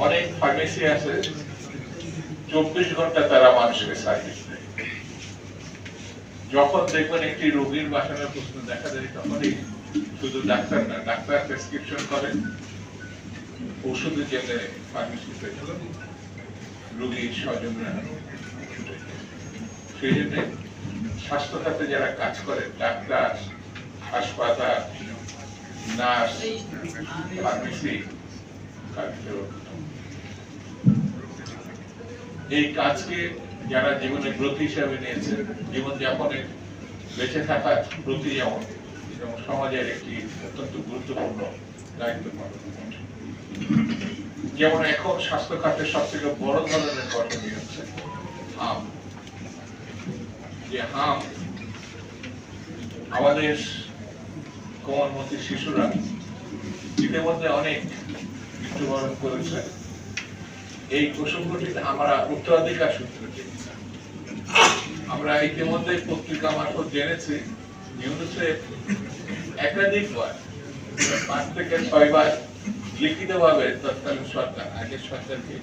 অনেক ফার্মেসি আছে 24 ঘন্টা তারা মানুষকে সার্ভিস দেয়। যখন দেখবেন একটি রোগীর বাসানোর প্রশ্ন দেখা যায় তখনই শুধু ডাক্তার না, ডাক্তার প্রেসক্রিপশন করেন, ওষুধের জন্য ফার্মেসিতে রোগীর স্বজনরা সেই জন্য স্বাস্থ্য খাতে যারা কাজ করে ডাক্তার, হাসপাতাল, নার্স, ফার্মেসি, এই কাজকে যারা জীবনে ব্রত হিসাবে নিয়েছে, জীবনযাপনের বেঁচে থাকার প্রতি যেমন সমাজের একটি অত্যন্ত গুরুত্বপূর্ণ দায়িত্ব পালন করছে। যেমন এখন স্বাস্থ্য খাতের সব থেকে বড় ধরনের ঘটনা হচ্ছে হাম। যে হাম আমাদের কোমলমতি শিশুরা ইতিমধ্যে অনেক মৃত্যুবরণ করেছে। এই প্রসঙ্গটিতে আমরা উত্তরাধিকার সূত্রে জেনেছি। আমরা ইতিমধ্যে পত্রিকা মারফত জেনেছি ইউনিসেফ একাধিকবার 5 থেকে 6 বার লিখিতভাবে তৎকালীন সরকার, আগের সরকারকে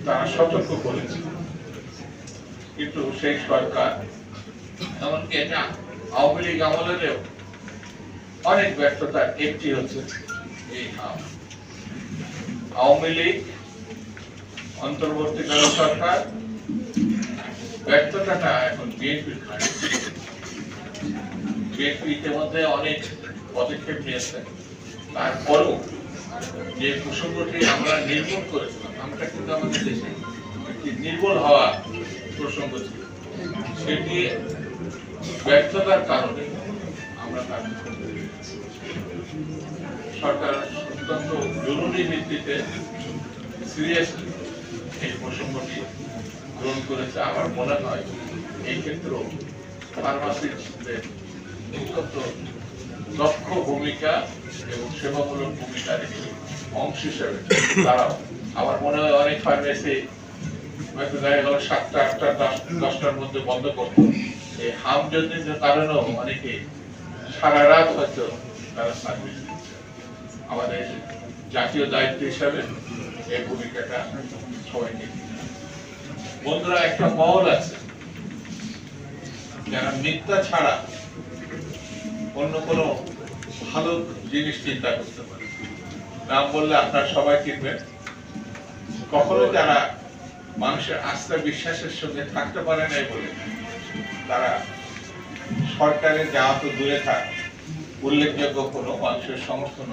তারা সতর্ক করেছে, কিন্তু সেই সরকার এমনকি এটা আওয়ামী লীগ আমলেও অনেক ব্যর্থতার একটি হচ্ছে এই হাম। আওয়ামী লীগ, অন্তর্বর্তীকালীন সরকার ব্যর্থতাটা এখন বিএনপির ঘাড়ে। বিএনপি ইতিমধ্যে অনেক পদক্ষেপ নিয়েছে, তারপরও যে প্রসঙ্গটি আমরা নির্মূল করেছিলাম, আমরা কিন্তু আমাদের দেশে একটি নির্মূল হওয়া প্রসঙ্গ ছিল, সেটি ব্যর্থতার কারণে আমরা সরকার অত্যন্ত জরুরি ভিত্তিতে সিরিয়াসলি এই প্রসঙ্গটি গ্রহণ করেছে। আমার মনে হয় এই ক্ষেত্রেও ফার্মাসিস্টদের অত্যন্ত দক্ষ ভূমিকা এবং সেবামূলক ভূমিকার একটি অংশ হিসেবে তারাও, আমার মনে হয় অনেক ফার্মেসি হয়তো দেখা গেল 7টা, 8টা, 10টার মধ্যে বন্ধ করতো। এই হাম জনিত কারণেও অনেকে সারা রাত হয়তো তারা সার্ভিস দিচ্ছে। আমাদের জাতীয় দায়িত্ব হিসাবে এই ভূমিকাটা সবাইকে। বন্ধুরা, একটা মহল আছে যারা মিথ্যা ছাড়া অন্য কোনো ভালো জিনিস চিন্তা করতে পারে। নাম বললে আপনারা সবাই চিনবেন। কখনো যারা মানুষের আস্থা বিশ্বাসের সঙ্গে থাকতে পারে নাই বলে তারা সরকারের যাওয়া তো দূরে থাক, উল্লেখযোগ্য কোনো মানুষের সমর্থন